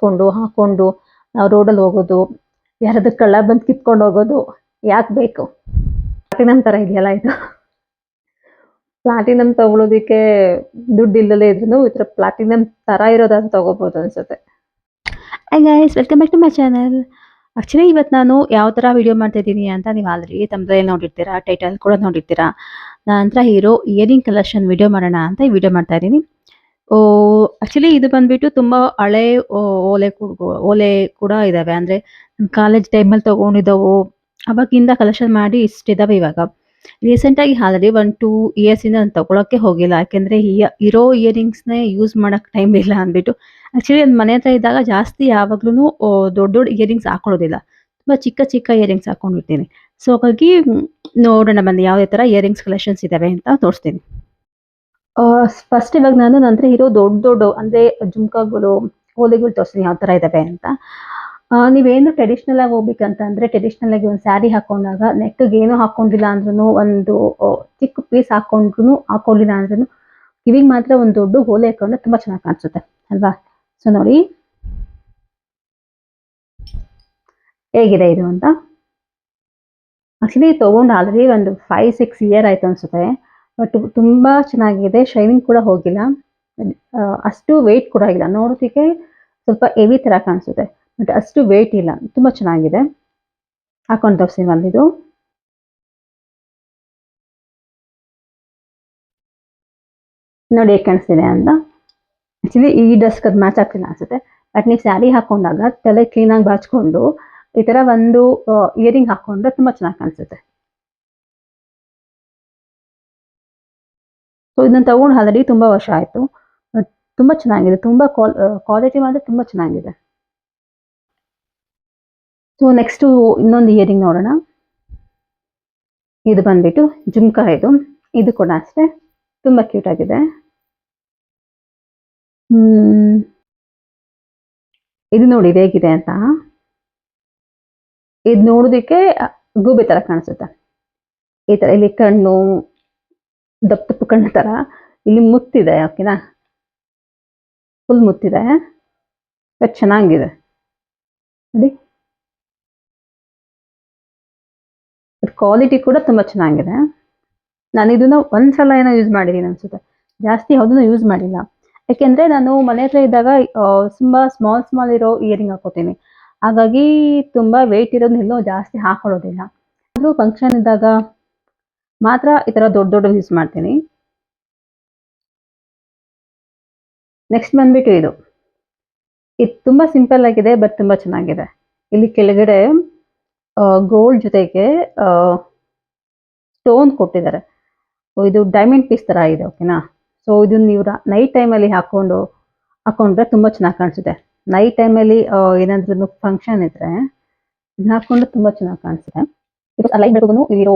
ಮಾಡಿಸ್ಕೊಂಡು ಹಾಕೊಂಡು ನಾವು ರೋಡಲ್ಲಿ ಹೋಗೋದು, ಯಾರಾದ್ರೂ ಕಳ್ಳ ಬಂದು ಕಿತ್ಕೊಂಡು ಹೋಗೋದು ಯಾಕೆ ಬೇಕು? ಪ್ಲಾಟಿನಮ್ ಥರ ಇದೆಯಲ್ಲ ಇದು. ಪ್ಲಾಟಿನಮ್ ತಗೊಳ್ಳೋದಕ್ಕೆ ದುಡ್ಡು ಇಲ್ಲದೇ ಇದ್ರೂ ಈ ಥರ ಪ್ಲಾಟಿನಮ್ ಥರ ಇರೋದನ್ನು ತಗೋಬೋದು ಅನ್ಸುತ್ತೆ. Hi guys, welcome back to my channel. Actually ಇವತ್ತು ನಾನು ಯಾವ ಥರ ವಿಡಿಯೋ ಮಾಡ್ತಾಯಿದ್ದೀನಿ ಅಂತ ನೀವು ಆಲ್ರೆಡಿ ತಮ್ಮದ್ರಲ್ಲಿ ನೋಡಿರ್ತೀರಾ, ಟೈಟಲ್ ಕೂಡ ನೋಡಿರ್ತೀರಾ. ನಂತರ ಹೀರೋ ಇಯರಿಂಗ್ ಕಲೆಕ್ಷನ್ ವಿಡಿಯೋ ಮಾಡೋಣ ಅಂತ ಈ ವಿಡಿಯೋ ಮಾಡ್ತಾಯಿದ್ದೀನಿ. ಆ್ಯಕ್ಚುಲಿ ಇದು ಬಂದುಬಿಟ್ಟು ತುಂಬ ಹಳೆ ಓಲೆ ಕೂಡ ಇದ್ದಾವೆ. ಅಂದರೆ ನಮ್ಮ ಕಾಲೇಜ್ ಟೈಮಲ್ಲಿ ತೊಗೊಂಡಿದ್ದವು, ಅವಾಗಿಂದ ಕಲೆಕ್ಷನ್ ಮಾಡಿ ಇಷ್ಟಿದ್ದಾವೆ. ಇವಾಗ ರೀಸೆಂಟಾಗಿ ಆಲ್ರೆಡಿ 1-2 ಇಯರ್ಸಿಂದ ನಾನು ತೊಗೊಳಕ್ಕೆ ಹೋಗಿಲ್ಲ. ಯಾಕೆಂದರೆ ಇರೋ ಇಯರಿಂಗ್ಸ್ನೇ ಯೂಸ್ ಮಾಡೋಕ್ಕೆ ಟೈಮ್ ಇಲ್ಲ ಅಂದ್ಬಿಟ್ಟು. ಆ್ಯಕ್ಚುಲಿ ನನ್ನ ಮನೆ ಹತ್ರ ಇದ್ದಾಗ ಜಾಸ್ತಿ ಯಾವಾಗ್ಲೂ ದೊಡ್ಡ ದೊಡ್ಡ ಇಯರಿಂಗ್ಸ್ ಹಾಕೊಳ್ಳೋದಿಲ್ಲ, ತುಂಬ ಚಿಕ್ಕ ಚಿಕ್ಕ ಇಯರಿಂಗ್ಸ್ ಹಾಕೊಂಡಿರ್ತೀನಿ. ಸೊ ಹಾಗಾಗಿ ನೋಡೋಣ ಬನ್ನಿ ಯಾವುದೇ ಥರ ಇಯರಿಂಗ್ಸ್ ಕಲೆಕ್ಷನ್ಸ್ ಇದ್ದಾವೆ ಅಂತ ತೋರಿಸ್ತೀನಿ. ಫಸ್ಟ್ ಇವಾಗ ನಾನು ನಂತರ ಇರೋ ದೊಡ್ಡ ದೊಡ್ಡ ಅಂದರೆ ಜುಮ್ಕಾಗಳು, ಓಲೆಗಳು ತೋರಿಸ್ತೀನಿ ಯಾವ ಥರ ಇದ್ದಾವೆ ಅಂತ. ನೀವೇನು ಟ್ರೆಡಿಷ್ನಲ್ ಆಗಿ ಹೋಗ್ಬೇಕಂತಂದರೆ ಟ್ರೆಡಿಷ್ನಲ್ ಆಗಿ ಒಂದು ಸ್ಯಾರಿ ಹಾಕೊಂಡಾಗ ನೆಕ್ಗೆ ಏನೂ ಹಾಕೊಂಡಿಲ್ಲ ಅಂದ್ರೂ, ಒಂದು ಚಿಕ್ಕ ಪೀಸ್ ಹಾಕೊಂಡಿಲ್ಲ ಅಂದ್ರೂ ಕಿವಿಗೆ ಮಾತ್ರ ಒಂದು ದೊಡ್ಡ ಓಲೆ ಹಾಕೊಂಡ್ರೆ ತುಂಬ ಚೆನ್ನಾಗಿ ಕಾಣಿಸುತ್ತೆ ಅಲ್ವಾ? ಸೊ ನೋಡಿ ಹೇಗಿದೆ ಇದು ಅಂತ. ಆಕ್ಚುಲಿ ತೊಗೊಂಡು ಆಲ್ರೆಡಿ ಒಂದು 5-6 ಇಯರ್ ಆಯ್ತು ಅನ್ಸುತ್ತೆ. ಬಟ್ ತುಂಬ ಚೆನ್ನಾಗಿದೆ, ಶೈನಿಂಗ್ ಕೂಡ ಹೋಗಿಲ್ಲ, ಅಷ್ಟು ವೆಯ್ಟ್ ಕೂಡ ಇಲ್ಲ. ನೋಡೋದಕ್ಕೆ ಸ್ವಲ್ಪ ಹೆವಿ ಥರ ಕಾಣಿಸುತ್ತೆ, ಬಟ್ ಅಷ್ಟು ವೆಯ್ಟ್ ಇಲ್ಲ, ತುಂಬ ಚೆನ್ನಾಗಿದೆ. ಹಾಕೊಂಡು ತೋರಿಸ್ತೀನಿ ಬಂದಿದ್ದು. ನೋಡಿ ಹೇಗೆ ಕಾಣಿಸ್ತಿದೆ ಅಂತ. ಆ್ಯಕ್ಚುಲಿ ಈ ಡ್ರೆಸ್ಗೆ ಅದು ಮ್ಯಾಚ್ ಆಗ್ತಿಲ್ಲ ಅನ್ಸುತ್ತೆ. ಬಟ್ ನೀವು ಸ್ಯಾರಿ ಹಾಕೊಂಡಾಗ ತಲೆ ಕ್ಲೀನಾಗಿ ಬಾಚ್ಕೊಂಡು ಈ ಥರ ಒಂದು ಇಯರಿಂಗ್ ಹಾಕೊಂಡ್ರೆ ತುಂಬ ಚೆನ್ನಾಗಿ ಕಾಣಿಸುತ್ತೆ. ಸೊ ಇದನ್ನ ತಗೊಂಡು ಆಲ್ರೆಡಿ ತುಂಬ ವರ್ಷ ಆಯಿತು, ಬಟ್ ತುಂಬ ಚೆನ್ನಾಗಿದೆ, ತುಂಬ ಕ್ವಾಲಿಟಿ ಮಾತ್ರ ತುಂಬ ಚೆನ್ನಾಗಿದೆ. ಸೊ ನೆಕ್ಸ್ಟು ಇನ್ನೊಂದು ಇಯರಿಂಗ್ ನೋಡೋಣ. ಇದು ಬಂದ್ಬಿಟ್ಟು ಜುಮ್ಕಾ. ಇದು ಕೂಡ ಅಷ್ಟೇ ತುಂಬ ಕ್ಯೂಟ್ ಆಗಿದೆ. ಇದು ನೋಡಿ ಹೇಗಿದೆ ಅಂತ. ಇದು ನೋಡೋದಕ್ಕೆ ಗೂಬೆ ಥರ ಕಾಣಿಸುತ್ತೆ. ಈ ಥರ ಇಲ್ಲಿ ಕಣ್ಣು ದಪ್ಪ ದಪ್ಪ ಕಣ್ಣು ಥರ, ಇಲ್ಲಿ ಮುತ್ತಿದೆ. ಓಕೆನಾ, ಫುಲ್ ಮುತ್ತಿದೆ, ಬಟ್ ಚೆನ್ನಾಗಿದೆ ನೋಡಿ. ಬಟ್ ಕ್ವಾಲಿಟಿ ಕೂಡ ತುಂಬ ಚೆನ್ನಾಗಿದೆ. ನಾನು ಇದನ್ನ ಒಂದ್ಸಲ ಏನೋ ಯೂಸ್ ಮಾಡಿದ್ದೀನಿ ಅನ್ಸುತ್ತೆ, ಜಾಸ್ತಿ ಯಾವುದನ್ನು ಯೂಸ್ ಮಾಡಿಲ್ಲ. ಯಾಕೆಂದರೆ ನಾನು ಮನೆ ಹತ್ರ ಇದ್ದಾಗ ತುಂಬ ಸ್ಮಾಲ್ ಇರೋ ಇಯರಿಂಗ್ ಹಾಕೋತೀನಿ, ಹಾಗಾಗಿ ತುಂಬ ವೆಯ್ಟ್ ಇರೋದನ್ನೆಲ್ಲೋ ಜಾಸ್ತಿ ಹಾಕೊಳ್ಳೋದಿಲ್ಲ. ಅದು ಫಂಕ್ಷನ್ ಇದ್ದಾಗ ಮಾತ್ರ ಈ ಥರ ದೊಡ್ಡ ಯೂಸ್ ಮಾಡ್ತೀನಿ. ನೆಕ್ಸ್ಟ್ ಬಂದ್ಬಿಟ್ಟು ಇದು ತುಂಬ ಸಿಂಪಲ್ ಆಗಿದೆ, ಬಟ್ ತುಂಬ ಚೆನ್ನಾಗಿದೆ. ಇಲ್ಲಿ ಕೆಳಗಡೆ ಗೋಲ್ಡ್ ಜೊತೆಗೆ ಸ್ಟೋನ್ ಕೊಟ್ಟಿದ್ದಾರೆ. ಇದು ಡೈಮಂಡ್ ಪೀಸ್ ಥರ ಇದೆ. ಓಕೆನಾ, ಸೊ ಇದನ್ನ ನೀವು ನೈಟ್ ಟೈಮಲ್ಲಿ ಹಾಕೊಂಡ್ರೆ ತುಂಬ ಚೆನ್ನಾಗಿ ಕಾಣಿಸುತ್ತೆ. ನೈಟ್ ಟೈಮಲ್ಲಿ ಏನಾದ್ರೂ ಫಂಕ್ಷನ್ ಇದ್ರೆ ಇದನ್ನ ಹಾಕೊಂಡ್ರೆ ತುಂಬ ಚೆನ್ನಾಗಿ ಕಾಣಿಸುತ್ತೆ. ಬಿಕಾಸ್ ಲೈಟ್ ಬೆಳಕು ಇಲ್ಲಿರೋ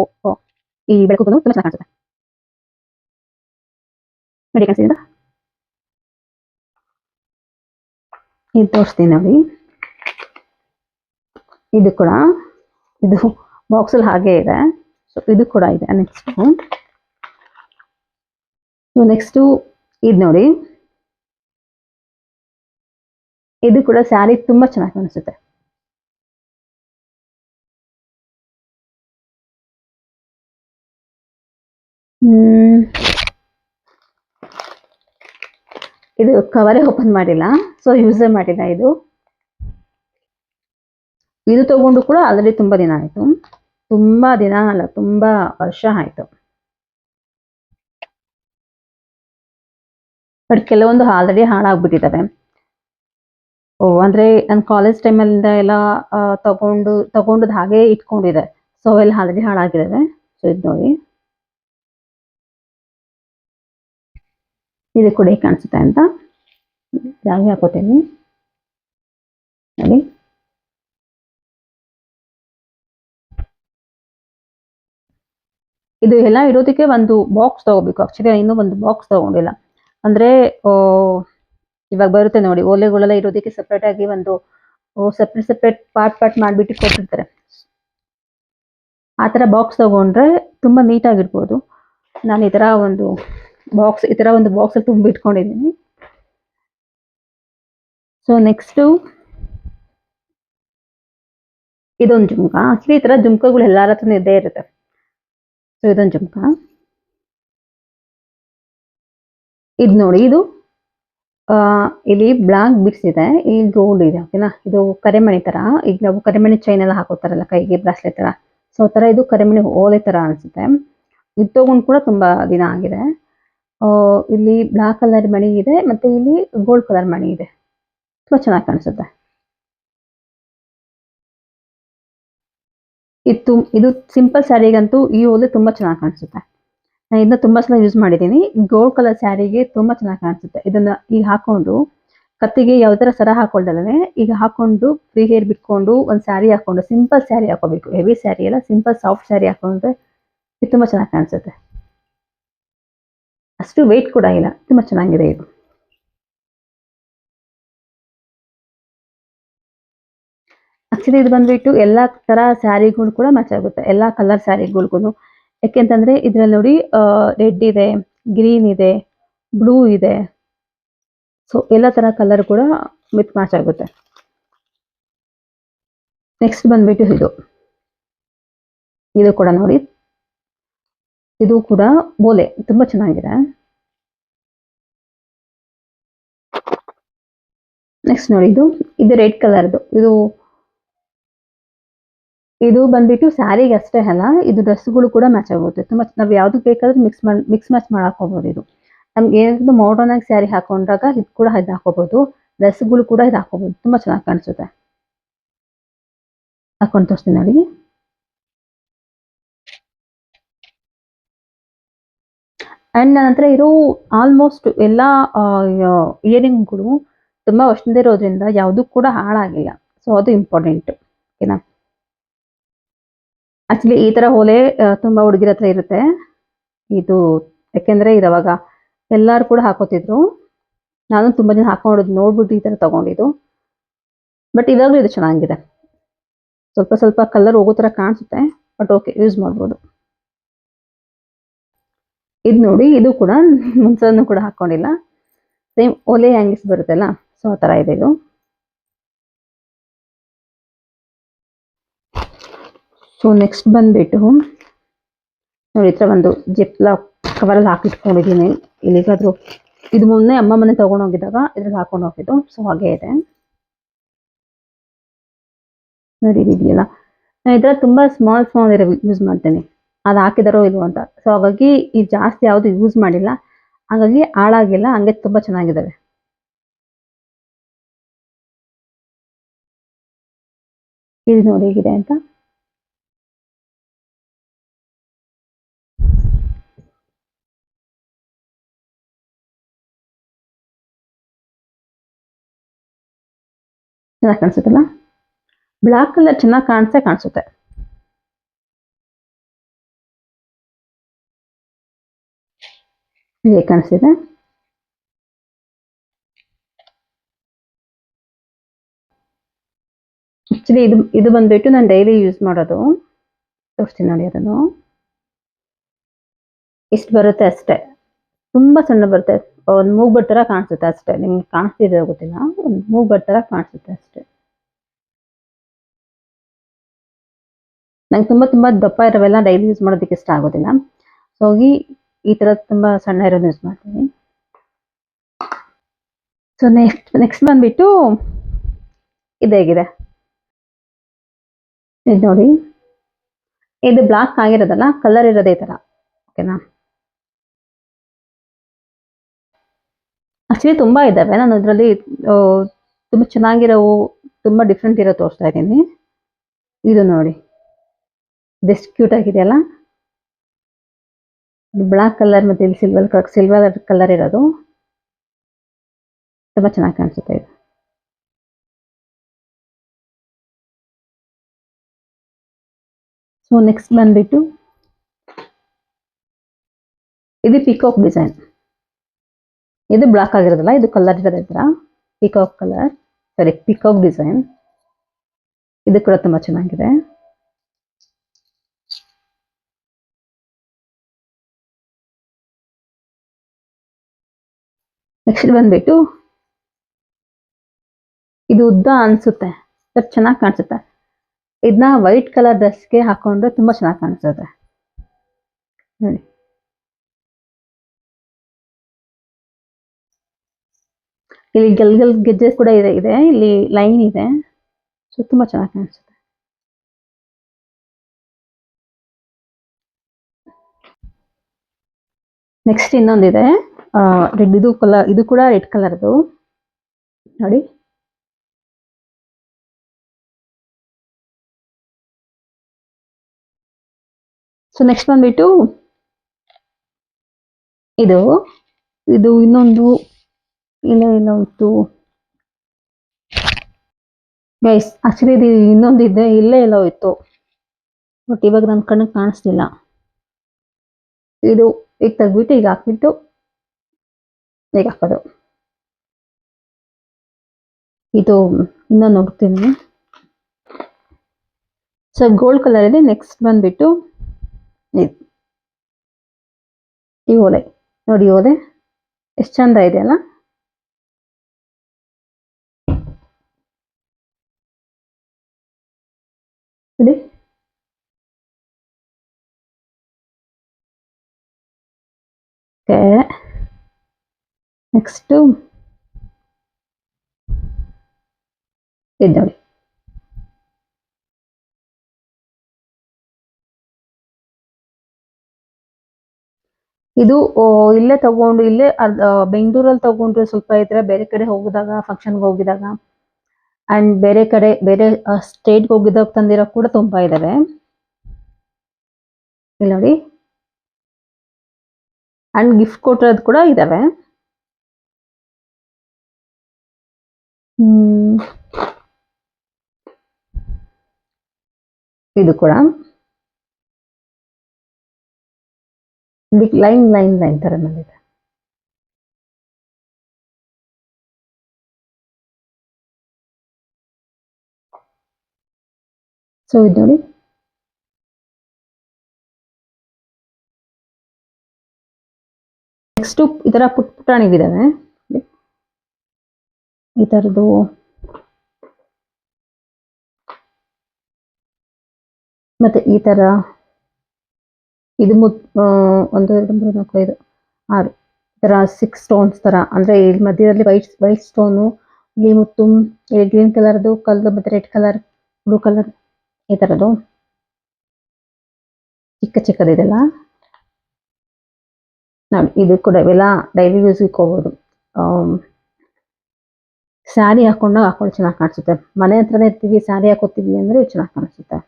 ಈ ಬೆಳಕು ತುಂಬ ಚೆನ್ನಾಗಿ ಕಾಣಿಸುತ್ತೆ. ನೋಡಿ ಕಾಣಿಸ್ತಿದೆ, ಇದು ತೋರಿಸ್ತೀನಿ ನೋಡಿ. ಇದು ಕೂಡ ಇದು ಬಾಕ್ಸಲ್ಲಿ ಹಾಗೆ ಇದೆ. ಸೊ ಇದು ಕೂಡ ಇದೆ. ನೆಕ್ಸ್ಟು ಇದು ನೋಡಿ, ಇದು ಕೂಡ ಸ್ಯಾರಿ ತುಂಬ ಚೆನ್ನಾಗಿ ಕಾಣಿಸುತ್ತೆ. ಇದು ಕವರೇ ಓಪನ್ ಮಾಡಿಲ್ಲ, ಸೊ ಯೂಸೇ ಮಾಡಿಲ್ಲ. ಇದು ತಗೊಂಡು ಕೂಡ ಆಲ್ರೆಡಿ ತುಂಬ ದಿನ ಆಯಿತು. ತುಂಬ ದಿನ ಅಲ್ಲ, ತುಂಬ ವರ್ಷ ಆಯಿತು. ಬಟ್ ಕೆಲವೊಂದು ಆಲ್ರೆಡಿ ಹಾಳಾಗ್ಬಿಟ್ಟಿದ್ದಾವೆ. ಅಂದರೆ ನನ್ನ ಕಾಲೇಜ್ ಟೈಮಲ್ಲಿಂದ ಎಲ್ಲ ತಗೊಂಡದ್ದು ಹಾಗೆ ಇಟ್ಕೊಂಡಿದೆ. ಸೊ ಅವೆಲ್ಲ ಆಲ್ರೆಡಿ ಹಾಳಾಗಿದ್ದಾವೆ. ಸೊ ಇದು ನೋಡಿ, ಇದು ಕೂಡ ಹೇಗೆ ಕಾಣಿಸುತ್ತೆ ಅಂತ ಜಾಗ ಹಾಕೋತೀನಿ ನೋಡಿ. ಇದು ಎಲ್ಲ ಇರೋದಕ್ಕೆ ಒಂದು ಬಾಕ್ಸ್ ತಗೋಬೇಕು. ಆ್ಯಕ್ಚುಲಿ ಇನ್ನೂ ಒಂದು ಬಾಕ್ಸ್ ತಗೊಂಡಿಲ್ಲ. ಅಂದರೆ ಇವಾಗ ಬರುತ್ತೆ ನೋಡಿ, ಓಲೆಗಳೆಲ್ಲ ಇರೋದಕ್ಕೆ ಸಪ್ರೇಟಾಗಿ ಒಂದು ಸಪ್ರೇಟ್ ಪಾರ್ಟ್ ಮಾಡಿಬಿಟ್ಟು ಕೊಟ್ಟಿರ್ತಾರೆ. ಆ ಥರ ಬಾಕ್ಸ್ ತಗೊಂಡ್ರೆ ತುಂಬ ನೀಟಾಗಿರ್ಬೋದು. ನಾನು ಈ ಥರ ಒಂದು ಬಾಕ್ಸಲ್ಲಿ ತುಂಬಿಟ್ಕೊಂಡಿದ್ದೀನಿ. ಸೊ ನೆಕ್ಸ್ಟು ಇದೊಂದು ಜುಮ್ಕ. ಆಕ್ಚುಲಿ ಈ ತರ ಜುಮ್ಕಗಳು ಎಲ್ಲಾರ ಹತ್ರನೂ ಇದ್ದೇ ಇರುತ್ತೆ. ಸೊ ಇದೊಂದು ಜುಮ್ಕ. ಇದು ನೋಡಿ, ಇದು ಇಲ್ಲಿ ಬ್ಲಾಕ್ ಬಿಡ್ಸ್ ಇದೆ, ಇಲ್ಲಿ ಗೋಲ್ಡ್ ಇದೆ. ಓಕೆನಾ, ಇದು ಕರೆಮಣಿ ತರ. ಈಗ ನಾವು ಕರೆಮಣಿ ಚೈನ್ ಎಲ್ಲ ಹಾಕೋತಾರಲ್ಲ ಕೈಗೆ, ಬ್ರಾಸ್ಲೆಟ್ ತರ. ಸೊ ತರ ಇದು ಕರೆಮಣಿ ಓಲೆ ತರ ಅನ್ಸುತ್ತೆ. ಇದು ತಗೊಂಡು ಕೂಡ ತುಂಬಾ ದಿನ ಆಗಿದೆ. ಇಲ್ಲಿ ಬ್ಲಾಕ್ ಕಲರ್ ಮಣಿ ಇದೆ, ಮತ್ತೆ ಇಲ್ಲಿ ಗೋಲ್ಡ್ ಕಲರ್ ಮಣಿ ಇದೆ. ತುಂಬಾ ಚೆನ್ನಾಗಿ ಕಾಣಿಸುತ್ತೆ. ಇದು ಸಿಂಪಲ್ ಸ್ಯಾರಿಗಂತೂ ಈ ಓಲೆ ತುಂಬಾ ಚೆನ್ನಾಗಿ ಕಾಣಿಸುತ್ತೆ. ನಾನು ಇದನ್ನ ತುಂಬಾ ಸಲ ಯೂಸ್ ಮಾಡಿದ್ದೀನಿ. ಗೋಲ್ಡ್ ಕಲರ್ ಸ್ಯಾರಿಗೆ ತುಂಬಾ ಚೆನ್ನಾಗಿ ಕಾಣಿಸುತ್ತೆ. ಇದನ್ನ ಈಗ ಹಾಕೊಂಡು ಕತ್ತಿಗೆ ಯಾವ ತರ ಸರ ಹಾಕೊಳ್ದಲ್ಲೇ ಈಗ ಹಾಕೊಂಡು ಫ್ರೀ ಹೇರ್ ಬಿಟ್ಕೊಂಡು ಒಂದು ಸ್ಯಾರಿ ಹಾಕೊಂಡು ಸಿಂಪಲ್ ಸ್ಯಾರಿ ಹಾಕೋಬೇಕು. ಹೆವಿ ಸ್ಯಾರಿ ಎಲ್ಲ, ಸಿಂಪಲ್ ಸಾಫ್ಟ್ ಸ್ಯಾರಿ ಹಾಕೊಂಡ್ರೆ ಇದು ತುಂಬಾ ಚೆನ್ನಾಗಿ ಕಾಣಿಸುತ್ತೆ. ಅಷ್ಟು ವೆಯ್ಟ್ ಕೂಡ ಇಲ್ಲ, ತುಂಬಾ ಚೆನ್ನಾಗಿದೆ ಇದು. ಆಕ್ಚುಲಿ ಇದು ಬಂದ್ಬಿಟ್ಟು ಎಲ್ಲಾ ತರ ಸ್ಯಾರಿಗಳು ಕೂಡ ಮ್ಯಾಚ್ ಆಗುತ್ತೆ, ಎಲ್ಲಾ ಕಲರ್ ಸ್ಯಾರಿಗಳಿಗೂ. ಯಾಕೆಂತಂದ್ರೆ ಇದ್ರಲ್ಲಿ ನೋಡಿ ರೆಡ್ ಇದೆ, ಗ್ರೀನ್ ಇದೆ, ಬ್ಲೂ ಇದೆ. ಸೊ ಎಲ್ಲ ತರ ಕಲರ್ ಕೂಡ ವಿತ್ ಮ್ಯಾಚ್ ಆಗುತ್ತೆ. ನೆಕ್ಸ್ಟ್ ಬಂದ್ಬಿಟ್ಟು ಇದು ಕೂಡ ನೋಡಿ, ಇದು ಕೂಡ ಬೋಲೆ ತುಂಬಾ ಚೆನ್ನಾಗಿದೆ. ನೆಕ್ಸ್ಟ್ ನೋಡಿ, ಇದು ರೆಡ್ ಕಲರ್ದು. ಇದು ಬಂದ್ಬಿಟ್ಟು ಸ್ಯಾರಿಗೆ ಅಷ್ಟೇ ಅಲ್ಲ, ಇದು ಡ್ರೆಸ್ಗಳು ಕೂಡ ಮ್ಯಾಚ್ ಆಗುತ್ತೆ. ತುಂಬಾ ನಾವ್ ಯಾವ್ದು ಬೇಕಾದ್ರೂ ಮಿಕ್ಸ್ ಮ್ಯಾಚ್ ಮಾಡಕ್ ಹೋಗ್ಬೋದು. ಇದು ನಮ್ಗೆ ಏನಾದ್ರು ಮಾಡರ್ನ್ ಆಗಿ ಸ್ಯಾರಿ ಹಾಕೊಂಡಾಗ ಇದು ಕೂಡ ಇದು ಹಾಕೋಬಹುದು, ಡ್ರೆಸ್ಗಳು ಕೂಡ ಇದು ಹಾಕೋಬಹುದು. ತುಂಬಾ ಚೆನ್ನಾಗಿ ಕಾಣಿಸುತ್ತೆ. ಹಾಕೊಂಡು ತೋರಿಸ್ತೀನಿ ನೋಡಿ. ಅಂಡ್ ನನ್ನ ಹತ್ರ ಇರೋ ಆಲ್ಮೋಸ್ಟ್ ಎಲ್ಲಾ ಇಯರಿಂಗ್ಗಳು ತುಂಬಾ ವರ್ಷದಿಂದ ಇರೋದ್ರಿಂದ ಯಾವುದು ಕೂಡ ಹಾಳಾಗಿಲ್ಲ. ಸೊ ಅದು ಇಂಪಾರ್ಟೆಂಟ್. ಓಕೆನಾ. ಆಕ್ಚುಲಿ ಈ ತರ ಓಲೆ ತುಂಬಾ ಹುಡುಗಿರ ಹತ್ರ ಇರುತ್ತೆ. ಇದು ಯಾಕೆಂದ್ರೆ ಇದು ಅವಾಗ ಎಲ್ಲಾರು ಕೂಡ ಹಾಕೋತಿದ್ರು. ನಾನು ತುಂಬಾ ಜನ ಹಾಕೊಂಡಿದ್ದು ನೋಡ್ಬಿಟ್ಟು ಈ ತರ ತಗೊಂಡಿದ್ದು. ಬಟ್ ಇವಾಗಲೂ ಇದು ಚೆನ್ನಾಗಿದೆ. ಸ್ವಲ್ಪ ಸ್ವಲ್ಪ ಕಲರ್ ಹೋಗೋ ತರ ಕಾಣಿಸುತ್ತೆ, ಬಟ್ ಓಕೆ, ಯೂಸ್ ಮಾಡ್ಬೋದು. ಇದು ನೋಡಿ, ಇದು ಕೂಡ ಮುಂಚೆನೂ ಕೂಡ ಹಾಕೊಂಡಿಲ್ಲ. ಸೇಮ್ ಓಲೆ ಹ್ಯಾಂಗಿಸ್ ಬರುತ್ತಲ್ಲ, ಸೊ ಆ ತರ ಇದೆ ಇದು. ಸೊ ನೆಕ್ಸ್ಟ್ ಬಂದ್ಬಿಟ್ಟು ನೋಡಿ, ಈ ತರ ಒಂದು ಜಿಪ್ಲ ಕವರಲ್ಲಿ ಹಾಕಿಟ್ಕೊಂಡಿದ್ದೀನಿ. ಇಲ್ಲಿಗಾದ್ರೂ ಇದು ಮೊನ್ನೆ ಅಮ್ಮ ಮನೆ ತಗೊಂಡೋಗಿದ್ದಾಗ ಇದ್ರಲ್ಲಿ ಹಾಕೊಂಡು ಹೋಗಿದ್ದು. ಸೊ ಹಾಗೆ ಇದೆ ನೋಡಿ, ಇದೆಯಲ್ಲ. ನಾನು ಇದ್ರ ತುಂಬಾ ಸ್ಮಾಲ್ ಇರೋ ಯೂಸ್ ಮಾಡ್ತೇನೆ, ಅದು ಹಾಕಿದಾರೋ ಇಲ್ವೋ ಅಂತ. ಸೊ ಹಾಗಾಗಿ ಈ ಜಾಸ್ತಿ ಯಾವುದು ಯೂಸ್ ಮಾಡಿಲ್ಲ, ಹಾಗಾಗಿ ಹಾಳಾಗಿಲ್ಲ, ಹಂಗೆ ತುಂಬಾ ಚೆನ್ನಾಗಿದ್ದಾವೆ. ಇದು ನೋಡಿ ಹೇಗಿದೆ ಅಂತ. ಚೆನ್ನಾಗಿ ಕಾಣಿಸುತ್ತಲ್ಲ. ಬ್ಲಾಕ್ ಕಲರ್ ಚೆನ್ನಾಗಿ ಕಾಣಿಸುತ್ತೆ. ಹೇಗೆ ಕಾಣಿಸ್ತಿದೆ? ಆಕ್ಚುಲಿ ಇದು ಬಂದ್ಬಿಟ್ಟು ನಾನು ಡೈಲಿ ಯೂಸ್ ಮಾಡೋದು. ತೋರಿಸ್ತೀನಿ ನೋಡಿ, ಅದನ್ನು ಇಷ್ಟು ಬರುತ್ತೆ ಅಷ್ಟೇ, ತುಂಬಾ ಸಣ್ಣ ಬರುತ್ತೆ. ಒಂದು ಮೂಗ್ಬರ್ಡ್ ತರ ಕಾಣಿಸುತ್ತೆ ಅಷ್ಟೇ. ನಿಮ್ಗೆ ಕಾಣಿಸ್ತಿದೆ ಗೊತ್ತಿಲ್ಲ, ಒಂದು ಮೂಗ್ಬರ್ಡ್ ತರ ಕಾಣಿಸುತ್ತೆ ಅಷ್ಟೇ. ನಂಗೆ ತುಂಬಾ ದಪ್ಪ ಇರೋವೆಲ್ಲ ಡೈಲಿ ಯೂಸ್ ಮಾಡೋದಕ್ಕೆ ಇಷ್ಟ ಆಗೋದಿಲ್ಲ. ಸೊ ಹೋಗಿ ಈ ತರ ತುಂಬಾ ಸಣ್ಣ ಇರೋದು ಯೂಸ್ ಮಾಡ್ತೀನಿ. ಸೊ ನೆಕ್ಸ್ಟ್ ಬಂದ್ಬಿಟ್ಟು ಇದು ಹೇಗಿದೆ ಇದು ನೋಡಿ. ಇದು ಬ್ಲಾಕ್ ಆಗಿರೋದಲ್ಲ, ಕಲರ್ ಇರೋದೇ ತರ. ಓಕೆನಾ. ಆಕ್ಚುಲಿ ತುಂಬಾ ಇದಾವೆ, ನಾನು ಅದರಲ್ಲಿ ತುಂಬಾ ಚೆನ್ನಾಗಿರೋವು, ತುಂಬಾ ಡಿಫ್ರೆಂಟ್ ಇರೋ ತೋರಿಸ್ತಾ ಇದ್ದೀನಿ. ಇದು ನೋಡಿ, ಬೆಸ್ಟ್ ಕ್ಯೂಟ್ ಆಗಿದೆಯಲ್ಲ. ಬ್ಲಾಕ್ ಕಲರ್ ಮತ್ತೆ ಇಲ್ಲಿ ಸಿಲ್ವರ್ ಕಲರ್ ಇರೋದು ತುಂಬಾ ಚೆನ್ನಾಗಿ ಕಾಣಿಸುತ್ತೆ ಇದು. ಸೊ ನೆಕ್ಸ್ಟ್ ಬಂದ್ಬಿಟ್ಟು ಇದು ಪಿಕಾಕ್ ಡಿಸೈನ್. ಇದು ಬ್ಲಾಕ್ ಆಗಿರೋದಲ್ಲ, ಇದು ಕಲರ್ ಇರೋದೇ ತರ ಪಿಕಾಕ್ ಕಲರ್, ಸಾರಿ ಪಿಕಾಕ್ ಡಿಸೈನ್. ಇದು ಕೂಡ ತುಂಬಾ ಚೆನ್ನಾಗಿದೆ. ನೆಕ್ಸ್ಟ್ ಬಂದ್ಬಿಟ್ಟು ಇದು ಉದ್ದ ಅನ್ಸುತ್ತೆ, ಬಟ್ ಚೆನ್ನಾಗಿ ಕಾಣಿಸುತ್ತೆ. ಇದನ್ನ ವೈಟ್ ಕಲರ್ ಡ್ರೆಸ್ಗೆ ಹಾಕೊಂಡ್ರೆ ತುಂಬಾ ಚೆನ್ನಾಗಿ ಕಾಣಿಸುತ್ತೆ ನೋಡಿ. ಇಲ್ಲಿ ಗಲ್ ಗೆಜ್ಜೆ ಕೂಡ ಇದೆ ಇಲ್ಲಿ ಲೈನ್ ಇದೆ. ಸೊ ತುಂಬಾ ಚೆನ್ನಾಗಿ ಕಾಣಿಸುತ್ತೆ. ನೆಕ್ಸ್ಟ್ ಇನ್ನೊಂದಿದೆ ರೆಡ್, ಇದು ಕಲರ್, ಇದು ಕೂಡ ರೆಡ್ ಕಲರ್ದು ನೋಡಿ. ಸೊ ನೆಕ್ಸ್ಟ್ ಬಂದ್ಬಿಟ್ಟು ಇದು ಇನ್ನೊಂದು ಇಲ್ಲ ಇತ್ತು ಗೈಸ್. ಆಕ್ಚುಲಿ ಇದು ಇನ್ನೊಂದಿದೆ, ಇಲ್ಲೇ ಎಲ್ಲ ಹೋಯ್ತು, ಬಟ್ ಇವಾಗ ನನ್ನ ಕಣ್ಣಿಗೆ ಕಾಣಿಸ್ತಿಲ್ಲ. ಇದು ಈಗ ತೆಗ್ಬಿಟ್ಟು ಈಗ ಹಾಕ್ಬಿಟ್ಟು ಈಗ ಹಾಕೋದು. ಇದು ಇನ್ನೊಂದು ನೋಡ್ತೀನಿ. ಸೊ ಗೋಲ್ಡ್ ಕಲರ್ ಇದೆ. ನೆಕ್ಸ್ಟ್ ಬಂದ್ಬಿಟ್ಟು ಈ ಓಲೆ ನೋಡಿ, ಓಲೆ ಎಷ್ಟು ಚಂದ ಇದೆ ಅಲ್ಲ. ನೋಡಿ ನೆಕ್ಸ್ಟ್ ಇದು ನೋಡಿ. ಇದು ಇಲ್ಲೇ ತಗೊಂಡು ಇಲ್ಲೇ ಬೆಂಗಳೂರಲ್ಲಿ ತಗೊಂಡ್ರೆ ಸ್ವಲ್ಪ ಇದ್ರೆ, ಬೇರೆ ಕಡೆ ಹೋಗಿದಾಗ, ಫಂಕ್ಷನ್ಗೆ ಹೋಗಿದಾಗ ಅಂಡ್ ಬೇರೆ ಕಡೆ ಬೇರೆ ಸ್ಟೇಟ್ಗೆ ಹೋಗಿದಾಗ ತಂದಿರೋ ಕೂಡ ತುಂಬಾ ಇದಾವೆ. ಇಲ್ಲಿ ನೋಡಿ, ಅಂಡ್ ಗಿಫ್ಟ್ ಕೊಟ್ಟಿರೋದು ಕೂಡ ಇದಾವೆ. ಇದು ಕೂಡ ಲೈನ್ ಲೈನ್ ಲೈನ್ ತರ ಬಂದಿದೆ. ಸೊ ಇದು ನೋಡಿ, ನೆಕ್ಸ್ಟ್ ಈ ತರ ಪುಟ್ ಪುಟಾಣಿಗಿದಾವೆ ಈ ತರದ್ದು. ಮತ್ತೆ ಈ ತರ ಇದು 1 2 3 4 5 6 ಈ ತರ 6 ಸ್ಟೋನ್ಸ್ ತರ, ಅಂದ್ರೆ ಇಲ್ಲಿ ಮಧ್ಯದಲ್ಲಿ ವೈಟ್ ಸ್ಟೋನು, ಇಲ್ಲಿ ಮುತ್ತು, ಇಲ್ಲಿ ಗ್ರೀನ್ ಕಲರ್ದು ಕಲ್ಲು, ಮತ್ತೆ ರೆಡ್ ಕಲರ್, ಬ್ಲೂ ಕಲರ್, ಈ ತರದ್ದು ಚಿಕ್ಕ ಚಿಕ್ಕದಿದೆಲ್ಲ ನೋಡಿ. ಇದು ಕೂಡ ಇವೆಲ್ಲ ಡೈಲಿ ಯೂಸ್ಗೆ ಹೋಗ್ಬೋದು. ಸ್ಯಾರಿ ಹಾಕೊಂಡು ಚೆನ್ನಾಗಿ ಕಾಣಿಸುತ್ತೆ. ಮನೆ ಹತ್ರನೇ ಇರ್ತೀವಿ, ಸ್ಯಾರಿ ಹಾಕೋತೀವಿ ಅಂದ್ರೆ ಚೆನ್ನಾಗಿ ಕಾಣಿಸುತ್ತೆ.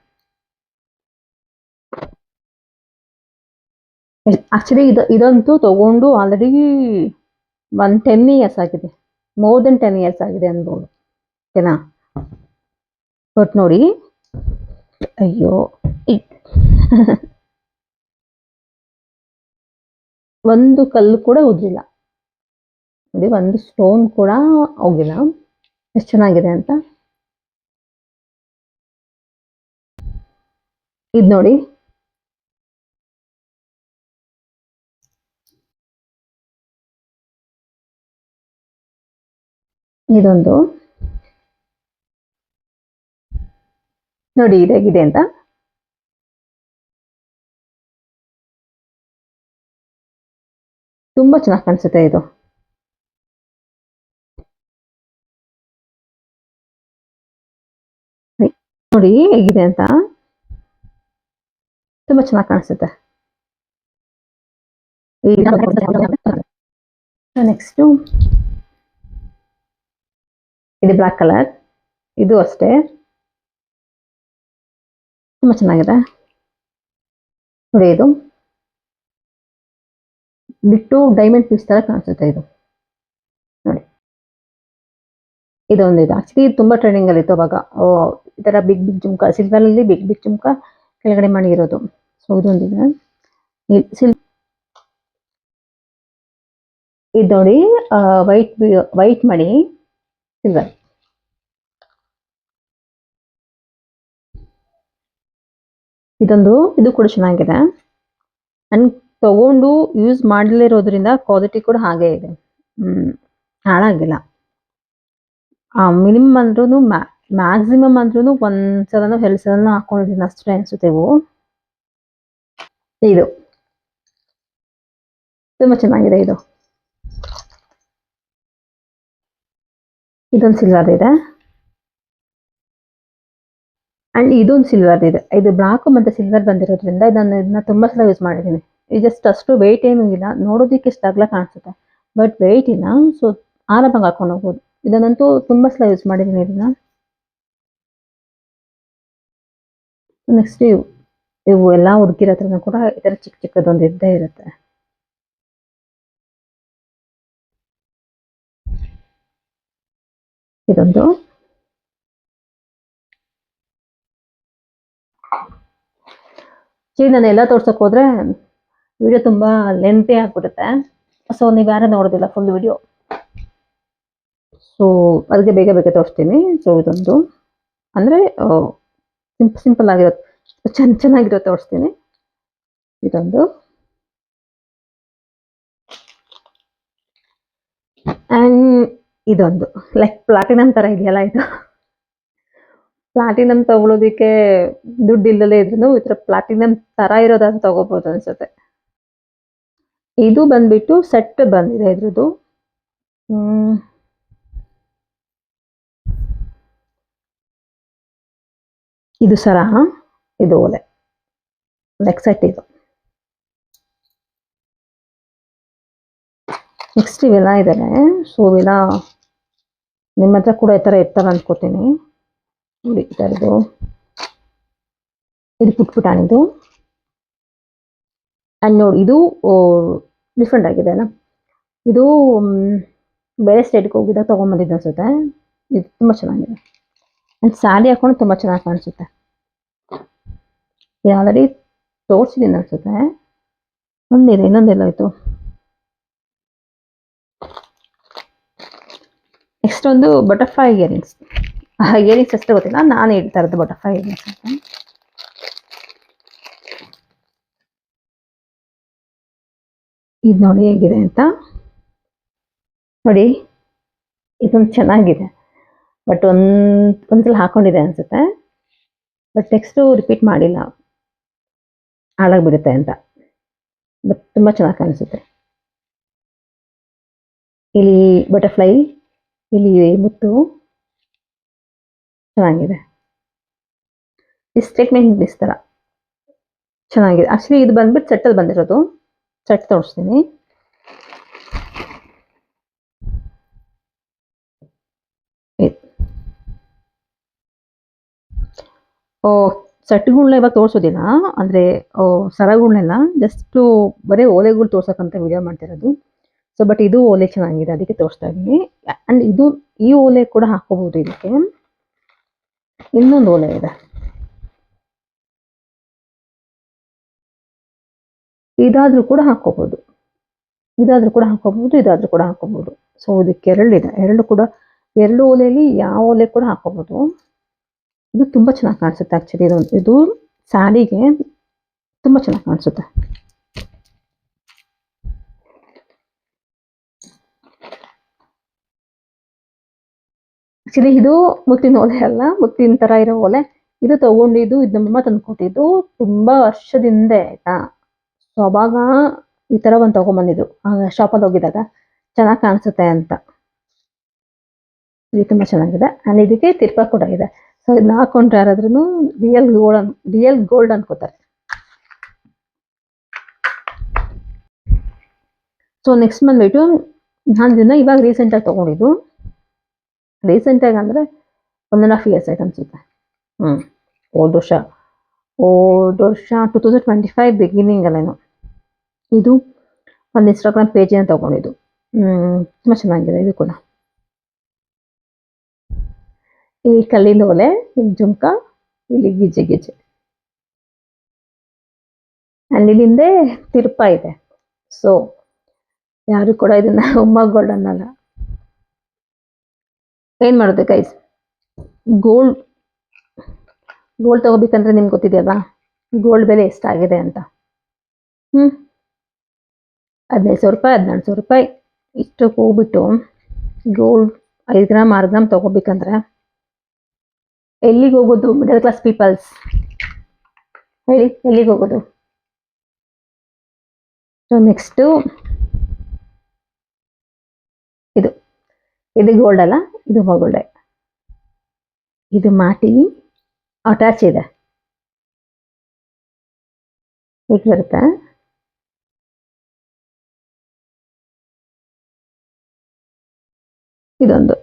ಆಕ್ಚುಲಿ ಇದಂತೂ ತಗೊಂಡು ಆಲ್ರೆಡಿ 10 ಇಯರ್ಸ್ ಆಗಿದೆ, ಮೋರ್ ದೆನ್ 10 ಇಯರ್ಸ್ ಆಗಿದೆ ಅನ್ಬೋದು, ಓಕೆನಾ. ಬಟ್ ನೋಡಿ, ಅಯ್ಯೋ ಒಂದು ಕಲ್ಲು ಕೂಡ ಉದ್ರಿಲ್ಲ ನೋಡಿ, ಒಂದು ಸ್ಟೋನ್ ಕೂಡ ಹೋಗಿಲ್ಲ. ಎಷ್ಟು ಚೆನ್ನಾಗಿದೆ ಅಂತ. ಇದು ನೋಡಿ, ಇದೊಂದು ನೋಡಿ ಇದಾಗಿದೆ ಅಂತ. ತುಂಬಾ ಚೆನ್ನಾಗಿ ಕಾಣಿಸುತ್ತೆ ಇದು. ನೋಡಿ ಹೇಗಿದೆ ಅಂತ, ತುಂಬಾ ಚೆನ್ನಾಗಿ ಕಾಣಿಸುತ್ತೆ. ನೆಕ್ಸ್ಟ್ ಇದು ಬ್ಲಾಕ್ ಕಲರ್, ಇದು ಅಷ್ಟೇ ತುಂಬಾ ಚೆನ್ನಾಗಿದೆ ನೋಡಿ. ಇದು ಬಿಟ್ಟು ಡೈಮಂಡ್ ಪೀಸ್ ತರ ಕಾಣಿಸುತ್ತೆ ಇದು ನೋಡಿ. ಇದೊಂದು ಇದು ಆಕ್ಚುಲಿ ತುಂಬಾ ಟ್ರೆಂಡಿಂಗ್ ಅಲ್ಲಿ ಇತ್ತು ಅವಾಗ. ಈ ತರ ಬಿಗ್ ಬಿಗ್ ಜುಮ್ಕಾ, ಸಿಲ್ವರ್ ಅಲ್ಲಿ ಬಿಗ್ ಬಿಗ್ ಜುಮ್ಕಾ ಕೆಳಗಡೆ ಮಾಡಿರೋದು. ಸೊ ಇದೊಂದಿದೆ. ಇದು ನೋಡಿ, ವೈಟ್ ಮಣಿ ಸಿಲ್ವರ್. ಇದು ಕೂಡ ಚೆನ್ನಾಗಿದೆ. ಅಂಡ್ ತಗೊಂಡು ಯೂಸ್ ಮಾಡಲೇ ಇರೋದ್ರಿಂದ ಕ್ವಾಲಿಟಿ ಕೂಡ ಹಾಗೆ ಇದೆ, ಹಾಳಾಗಿಲ್ಲ. ಮಿನಿಮಮ್ ಅಂದ್ರೂ ಮ್ಯಾಕ್ಸಿಮಮ್ ಅಂದ್ರೂ ಒಂದ್ಸಲನೋ 2 ಸಲನೋ ಹಾಕೊಂಡಿದ್ದೀನಿ ಅಷ್ಟೇ ಅನ್ಸುತ್ತೆ ಇವು. ಇದು ತುಂಬಾ ಚೆನ್ನಾಗಿದೆ. ಇದೊಂದು ಸಿಲ್ವರ್ ಇದೆ ಅಂಡ್ ಇದೊಂದು ಸಿಲ್ವರ್ ಇದೆ. ಇದು ಬ್ಲಾಕ್ ಮತ್ತೆ ಸಿಲ್ವರ್ ಬಂದಿರೋದ್ರಿಂದ ಇದನ್ನ ತುಂಬಾ ಸಲ ಯೂಸ್ ಮಾಡಿದ್ದೀನಿ. ಇದು ಜಸ್ಟ್ ಅಷ್ಟು ವೆಯ್ಟ್ ಏನೂ ಇಲ್ಲ, ನೋಡೋದಕ್ಕೆ ಇಷ್ಟು ಅಗಲ ಕಾಣಿಸುತ್ತೆ ಬಟ್ ವೆಯ್ಟ್ ಇಲ್ಲ. ಸೊ ಆರಾಮಾಗಿ ಹಾಕೊಂಡು ಹೋಗ್ಬೋದು. ಇದನ್ನಂತೂ ತುಂಬಾ ಸಲ ಯೂಸ್ ಮಾಡಿದ್ದೀನಿ ಇದನ್ನ. ನೆಕ್ಸ್ಟ್ ಇವು ಎಲ್ಲ ಹುಡುಗಿರ ಹತ್ರನೂ ಕೂಡ ಈ ಥರ ಚಿಕ್ಕ ಚಿಕ್ಕದೊಂದು ಇದ್ದೇ ಇರುತ್ತೆ. ಇದೊಂದು ನಾನೆಲ್ಲ ತೋರ್ಸಕ್ ಹೋದ್ರೆ ವಿಡಿಯೋ ತುಂಬಾ ಲೆಂತಿ ಆಗ್ಬಿಡುತ್ತೆ. ಸೊ ನೀವು ಯಾರು ನೋಡೋದಿಲ್ಲ ಫುಲ್ ವಿಡಿಯೋ. ಸೊ ಅದಕ್ಕೆ ಬೇಗ ಬೇಗ ತೋರಿಸ್ತೀನಿ. ಸೊ ಇದೊಂದು ಅಂದ್ರೆ ಸಿಂಪಲ್ ಆಗಿರೋ ಚೆನ್ನಾಗಿರೋ ತೋರಿಸ್ತೀನಿ. ಇದೊಂದು ಅಂಡ್ ಇದೊಂದು ಲೈಕ್ ಪ್ಲಾಟಿನಮ್ ತರ ಇದೆಯಲ್ಲ, ಇದು ಪ್ಲಾಟಿನಮ್ ತಗೊಳ್ಳೋದಿಕ್ಕೆ ದುಡ್ಡು ಇಲ್ಲದೆ ಇದ್ರು ಈ ತರ ಪ್ಲಾಟಿನಮ್ ತರ ಇರೋದನ್ನ ತಗೋಬಹುದು ಅನ್ಸುತ್ತೆ. ಇದು ಬಂದ್ಬಿಟ್ಟು ಸೆಟ್ ಬಂದಿದೆ ಇದ್ರದ್ದು. ಇದು ಸರ, ಇದು ಓಲೆ, ನೆಕ್ಸ್ಟ್ ಸೆಟ್ ಇದು. ನೆಕ್ಸ್ಟ್ ಇವೆಲ್ಲ ಇದಾವೆ. ಸೊ ಇವೆಲ್ಲ ನಿಮ್ಮ ಹತ್ರ ಕೂಡ ಈ ತರ ಇರ್ತಾವೆ ಅನ್ಕೋತೀನಿ. ನೋಡಿ ಈ ಥರದ್ದು. ಇದು ಪುಟ್ಪುಟಾಣಿದು ಅಂಡ್ ನೋಡಿ ಇದು ಡಿಫ್ರೆಂಟ್ ಆಗಿದೆ ಅಲ್ಲ. ಇದು ಬೇರೆ ಸ್ಟೇಟ್ಗೆ ಹೋಗಿದ್ದಾಗ ತೊಗೊಂಬಂದಿದ್ದು ಅನ್ಸುತ್ತೆ. ಇದು ತುಂಬ ಚೆನ್ನಾಗಿದೆ ಅಂಡ್ ಸ್ಯಾರಿ ಹಾಕೊಂಡು ತುಂಬ ಚೆನ್ನಾಗಿ ಕಾಣಿಸುತ್ತೆ. ಆಲ್ರೆಡಿ ತೋರಿಸಿದ್ದೀನಿ ಅನ್ಸುತ್ತೆ. ಒಂದಿದೆ, ಇನ್ನೊಂದೆಲ್ಲ ಆಯಿತು. ನೆಕ್ಸ್ಟ್ ಒಂದು ಬಟರ್ಫ್ಲೈ ಇಯರಿಂಗ್ಸ್. ಇಯರಿಂಗ್ಸ್ ಅಷ್ಟೇ ಗೊತ್ತಿಲ್ಲ, ನಾನು ಹೇಳ್ತಾ ಇರೋದು ಬಟರ್ಫ್ಲೈ ಇಯರಿಂಗ್ಸ್ ಅಂತ. ಇದು ನೋಡಿ ಹೇಗಿದೆ ಅಂತ. ನೋಡಿ ಇದೊಂದು ಚೆನ್ನಾಗಿದೆ ಬಟ್ ಒಂದ್ಸಲ ಹಾಕೊಂಡಿದೆ ಅನ್ಸುತ್ತೆ. ಬಟ್ ನೆಕ್ಸ್ಟು ರಿಪೀಟ್ ಮಾಡಿಲ್ಲ, ಹಾಳಾಗ್ಬಿಡುತ್ತೆ ಅಂತ. ಬಟ್ ತುಂಬ ಚೆನ್ನಾಗಿ ಕಾಣಿಸುತ್ತೆ. ಇಲ್ಲಿ ಬಟರ್ಫ್ಲೈ, ಇಲ್ಲಿ ಮುತ್ತು ಚೆನ್ನಾಗಿದೆ. ಈ ಸ್ಟೇಟ್ಮೆಂಟ್ ಇಸ್ ಥರ ಚೆನ್ನಾಗಿದೆ. ಆಕ್ಚುಲಿ ಇದು ಬಂದ್ಬಿಟ್ಟು ಸೆಟ್ಟಲ್ಲಿ ಬಂದಿರೋದು. ಸೆಟ್ ತೋರಿಸ್ತೀನಿ. ಸೆಟ್ಗಳನ್ನ ಇವಾಗ ತೋರಿಸೋದಿಲ್ಲ, ಅಂದರೆ ಸರಗಳನ್ನೆಲ್ಲ ಜಸ್ಟು ಬರೀ ಓಲೆಗಳು ತೋರ್ಸೋಕ್ಕಂತ ವಿಡಿಯೋ ಮಾಡ್ತಿರೋದು. ಸೊ ಬಟ್ ಇದು ಓಲೆ ಚೆನ್ನಾಗಿದೆ, ಅದಕ್ಕೆ ತೋರಿಸ್ತಾ ಇದ್ದೀನಿ. ಆ್ಯಂಡ್ ಇದು ಈ ಓಲೆ ಕೂಡ ಹಾಕೋಬಹುದು. ಇದಕ್ಕೆ ಇನ್ನೊಂದು ಓಲೆ ಇದೆ, ಇದಾದ್ರೂ ಕೂಡ ಹಾಕೋಬಹುದು, ಇದಾದ್ರೂ ಕೂಡ ಹಾಕೋಬಹುದು, ಇದಾದ್ರೂ ಕೂಡ ಹಾಕೋಬಹುದು. ಸೊ ಇದಕ್ಕೆ ಎರಡಿದೆ, ಎರಡು ಓಲೆಯಲ್ಲಿ ಯಾವ ಓಲೆ ಕೂಡ ಹಾಕೋಬಹುದು. ಇದು ತುಂಬಾ ಚೆನ್ನಾಗಿ ಕಾಣಿಸುತ್ತೆ. ಆಕ್ಚುಲಿ ಇದು ಸ್ಯಾರಿಗೆ ತುಂಬಾ ಚೆನ್ನಾಗಿ ಕಾಣಿಸುತ್ತೆ. ಆಕ್ಚುಲಿ ಇದು ಮುತ್ತಿನ ಓಲೆ ಅಲ್ಲ, ಮುತ್ತಿನ ತರ ಇರೋ ಓಲೆ. ಇದು ತಗೊಂಡಿದ್ದು ಇದು ನಮ್ಮಮ್ಮ ತಂದು ಕೊಟ್ಟಿದ್ದು ತುಂಬಾ ವರ್ಷದಿಂದ ಆಯ್ತಾ. ಸೊ ಅವಾಗ ಈ ತರ ಒಂದು ತಗೊಂಡ್ಬಂದಿದ್ರು ಶಾಪಲ್ಲಿ ಹೋಗಿದಾಗ, ಚೆನ್ನಾಗಿ ಕಾಣಿಸುತ್ತೆ ಅಂತ. ಇದು ತುಂಬಾ ಚೆನ್ನಾಗಿದೆ ಅಂಡ್ ಇದಕ್ಕೆ ತಿರ್ಪ ಕೂಡ ಇದೆ. ಸೊ ಇದನ್ನ ಹಾಕೊಂಡ್ರೆ ಯಾರಾದ್ರೂ ರಿಯಲ್ ಗೋಲ್ಡ್ ಅನ್ಕೋತಾರೆ. ಸೊ ನೆಕ್ಸ್ಟ್ ಬಂದ್ಬಿಟ್ಟು ನಾನು ಇದನ್ನ ಇವಾಗ ರೀಸೆಂಟಾಗಿ ತಗೊಂಡಿದ್ದು. ರೀಸೆಂಟಾಗಿ ಅಂದರೆ 1.5 years ಆಯ್ತು ಅನ್ಸುತ್ತೆ. ಹೋದ ವರ್ಷ 2025 ಬಿಗಿನಿಂಗ್ ಅಲ್ಲೇನೋ. ಇದು ಒಂದು ಇನ್ಸ್ಟಾಗ್ರಾಮ್ ಪೇಜಿನ ತಗೊಂಡಿದ್ದು. ತುಂಬ ಚೆನ್ನಾಗಿದೆ ಇದು ಕೂಡ. ಇಲ್ಲಿ ಕಲ್ಲಿನ ಓಲೆ, ಇಲ್ಲಿ ಜುಮ್ಕ, ಇಲ್ಲಿ ಗಿಜ್ಜೆ ಅಂಡ್ ಇಲ್ಲಿಂದೆ ತಿರುಪ ಇದೆ. ಸೊ ಯಾರು ಕೂಡ ಇದನ್ನ ಗೋಲ್ಡ್ ಅನ್ನಲ್ಲ. ಏನ್ ಮಾಡೋದು ಗೈಸ್, ಗೋಲ್ಡ್ ತಗೋಬೇಕಂದ್ರೆ ನಿಮ್ಗೆ ಗೊತ್ತಿದೆಯಲ್ಲ ಗೋಲ್ಡ್ ಬೆಲೆ ಎಷ್ಟಾಗಿದೆ ಅಂತ. 1500 ರೂಪಾಯಿ 1400 ರೂಪಾಯಿ ಇಷ್ಟಕ್ಕೆ ಹೋಗ್ಬಿಟ್ಟು ಗೋಲ್ಡ್ 5 ಗ್ರಾಮ್ 6 ಗ್ರಾಮ್ ತಗೋಬೇಕಂದ್ರೆ ಎಲ್ಲಿಗೆ ಹೋಗೋದು ಮಿಡಲ್ ಕ್ಲಾಸ್ ಪೀಪಲ್ಸ್? ಹೇಳಿ, ಎಲ್ಲಿಗೆ ಹೋಗೋದು? ಸೊ ನೆಕ್ಸ್ಟು ಇದು ಇದು ಗೋಲ್ಡ್ ಅಲ್ಲ, ಇದು ಗೋಲ್ಡೆ. ಇದು ಮಾಟಿ ಅಟ್ಯಾಚ್ ಇದೆ, ಈಗ ಬರುತ್ತೆ. ಇದೊಂದು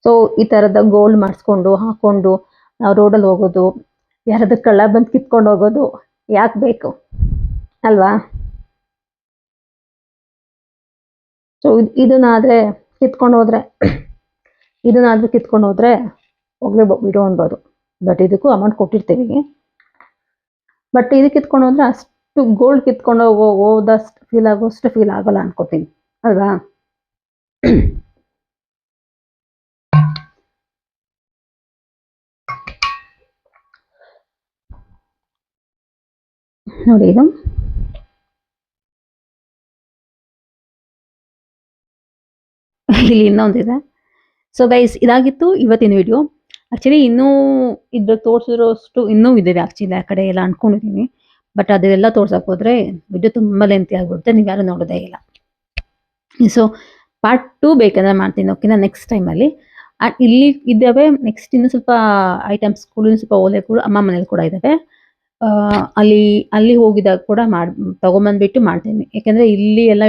ಸೊ ಈ ಥರದ ಗೋಲ್ಡ್ ಮಾಡಿಸ್ಕೊಂಡು ಹಾಕೊಂಡು ನಾವು ರೋಡಲ್ಲಿ ಹೋಗೋದು, ಯಾರಾದ್ರೂ ಕಳ್ಳ ಬಂದು ಕಿತ್ಕೊಂಡು ಹೋಗೋದು ಯಾಕೆ ಬೇಕು ಅಲ್ವಾ? ಸೊ ಇದನ್ನಾದರೆ ಕಿತ್ಕೊಂಡು ಹೋದ್ರೆ ಹೋಗ್ಲೇ ಬಿಡು ಅನ್ಬೋದು. ಬಟ್ ಇದಕ್ಕೂ ಅಮೌಂಟ್ ಕೊಟ್ಟಿರ್ತೀವಿ. ಬಟ್ ಇದು ಕಿತ್ಕೊಂಡು ಹೋದ್ರೆ ಅಷ್ಟು ಗೋಲ್ಡ್ ಕಿತ್ಕೊಂಡು ಹೋದಷ್ಟು ಫೀಲ್ ಆಗೋಲ್ಲ ಅನ್ಕೋತೀನಿ ಅಲ್ವಾ? ನೋಡಿ ಇದು ಇಲ್ಲಿ ಇನ್ನೊಂದಿದೆ. ಸೊ ಗೈಸ್, ಇದಾಗಿತ್ತು ಇವತ್ತಿನ ವಿಡಿಯೋ. ಆ್ಯಕ್ಚುಲಿ ಇನ್ನೂ ಇದ್ರ ತೋರಿಸಿರೋಷ್ಟು ಇನ್ನೂ ಇದ್ದೇವೆ ಆ್ಯಕ್ಚುಲಿ ಆ ಕಡೆ ಎಲ್ಲ ಅನ್ಕೊಂಡಿದ್ದೀನಿ. ಬಟ್ ಅದೆಲ್ಲ ತೋರ್ಸಕ್ಕೆ ಹೋದ್ರೆ ವಿಡಿಯೋ ತುಂಬ ಲೆಂತಿ ಆಗಿಬಿಡುತ್ತೆ, ನೀವು ಯಾರು ನೋಡೋದೇ ಇಲ್ಲ. ಸೊ ಪಾರ್ಟ್ 2 ಬೇಕಂದ್ರೆ ಮಾಡ್ತೀನಿ, ಓಕೆನಾ, ನೆಕ್ಸ್ಟ್ ಟೈಮಲ್ಲಿ. ಇಲ್ಲಿ ಇದ್ದಾವೆ ನೆಕ್ಸ್ಟ್ ಇನ್ನೂ ಸ್ವಲ್ಪ ಐಟಮ್ಸ್ಗಳು, ಸ್ವಲ್ಪ ಓಲೆಗಳು ಅಮ್ಮ ಮನೇಲಿ ಕೂಡ ಇದ್ದಾವೆ. ಅಲ್ಲಿ ಹೋಗಿದಾಗ ಕೂಡ ತಗೊಂಬಂದ್ಬಿಟ್ಟು ಮಾಡ್ತೀನಿ. ಯಾಕೆಂದರೆ ಇಲ್ಲಿ ಎಲ್ಲ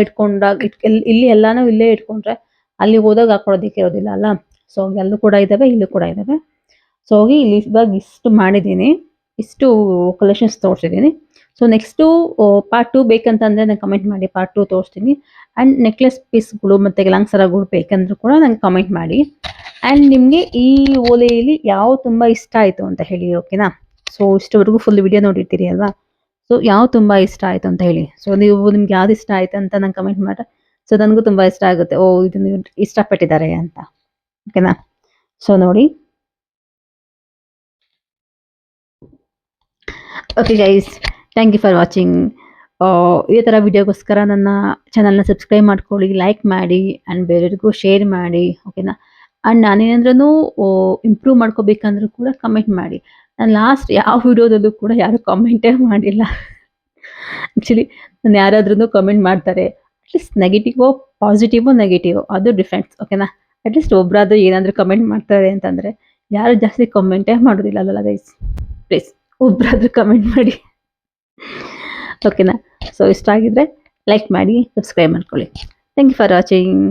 ಇಲ್ಲಿ ಎಲ್ಲಾನು ಇಲ್ಲೇ ಇಟ್ಕೊಂಡ್ರೆ ಅಲ್ಲಿ ಹೋದಾಗ ಹಾಕೊಳ್ಳೋದಕ್ಕೆ ಇರೋದಿಲ್ಲ ಅಲ್ಲ. ಸೊ ಅಲ್ಲೂ ಕೂಡ ಇದ್ದಾವೆ, ಇಲ್ಲೂ ಕೂಡ ಇದ್ದಾವೆ. ಸೊ ಹೋಗಿ ಇಲ್ಲಿ ಇವಾಗ ಇಷ್ಟು ಮಾಡಿದ್ದೀನಿ, ಇಷ್ಟು ಕಲೆಕ್ಷನ್ಸ್ ತೋರಿಸಿದ್ದೀನಿ. ಸೊ ನೆಕ್ಸ್ಟು ಪಾರ್ಟ್ 2 ಬೇಕಂತಂದರೆ ನಂಗೆ ಕಮೆಂಟ್ ಮಾಡಿ, ಪಾರ್ಟ್ 2 ತೋರಿಸ್ತೀನಿ. ಆ್ಯಂಡ್ ನೆಕ್ಲೆಸ್ ಪೀಸ್ಗಳು ಮತ್ತು ಲಾಂಗ್ ಸರಗಳು ಬೇಕಂದ್ರೂ ಕೂಡ ನಂಗೆ ಕಮೆಂಟ್ ಮಾಡಿ. ಆ್ಯಂಡ್ ನಿಮಗೆ ಈ ಓಲೆಯಲ್ಲಿ ಯಾವ ತುಂಬ ಇಷ್ಟ ಆಯಿತು ಅಂತ ಹೇಳಿ, ಓಕೆನಾ. ಸೊ ಇಷ್ಟವರೆಗೂ ಫುಲ್ ವಿಡಿಯೋ ನೋಡಿರ್ತೀರಿ ಅಲ್ವಾ? ಸೊ ಯಾವ್ದು ತುಂಬ ಇಷ್ಟ ಆಯಿತು ಅಂತ ಹೇಳಿ. ಸೊ ನಿಮ್ಗೆ ಯಾವ್ದು ಇಷ್ಟ ಆಯ್ತು ಅಂತ ನಂಗೆ ಕಮೆಂಟ್ ಮಾಡಿ. ಸೊ ನನಗೂ ತುಂಬ ಇಷ್ಟ ಆಗುತ್ತೆ, ಇದನ್ನು ಇಷ್ಟಪಟ್ಟಿದ್ದಾರೆ ಅಂತ, ಓಕೆನಾ. ಸೊ ನೋಡಿ, okay guys, thank you for watching. ಇದೇ ಥರ ವಿಡಿಯೋಗೋಸ್ಕರ ನನ್ನ ಚಾನಲ್ನ ಸಬ್ಸ್ಕ್ರೈಬ್ ಮಾಡ್ಕೊಳ್ಳಿ, ಲೈಕ್ ಮಾಡಿ, ಆ್ಯಂಡ್ ಬೇರೆಯವ್ರಿಗೂ ಶೇರ್ ಮಾಡಿ, ಓಕೆನಾ. ಆ್ಯಂಡ್ ನಾನೇನಾದ್ರೂ ಇಂಪ್ರೂವ್ ಮಾಡ್ಕೋಬೇಕಂದ್ರೂ ಕೂಡ ಕಮೆಂಟ್ ಮಾಡಿ. ನಾನು ಲಾಸ್ಟ್ ಯಾವ ವಿಡಿಯೋದಲ್ಲೂ ಕೂಡ ಯಾರೂ ಕಮೆಂಟೇ ಮಾಡಿಲ್ಲ. ಆ್ಯಕ್ಚುಲಿ ನಾನು ಯಾರಾದ್ರೂ ಕಮೆಂಟ್ ಮಾಡ್ತಾರೆ, ಅಟ್ಲೀಸ್ಟ್ ನೆಗೆಟಿವೋ ಪಾಸಿಟಿವೋ ನೆಗೆಟಿವೋ ಅದು ಡಿಫ್ರೆನ್ಸ್, ಓಕೆನಾ. ಅಟ್ಲೀಸ್ಟ್ ಒಬ್ಬರಾದ್ರೂ ಏನಾದರೂ ಕಮೆಂಟ್ ಮಾಡ್ತಾರೆ ಅಂತಂದರೆ, ಯಾರು ಜಾಸ್ತಿ ಕಮೆಂಟೇ ಮಾಡೋದಿಲ್ಲ ಅಲ್ಲ ಗೈಸ್. ಪ್ಲೀಸ್ ಒಬ್ಬರಾದ್ರೂ ಕಮೆಂಟ್ ಮಾಡಿ, ಓಕೆನಾ. ಸೊ ಇಷ್ಟ ಆಗಿದ್ರೆ ಲೈಕ್ ಮಾಡಿ, ಸಬ್ಸ್ಕ್ರೈಬ್ ಮಾಡ್ಕೊಳ್ಳಿ. Thank you for watching.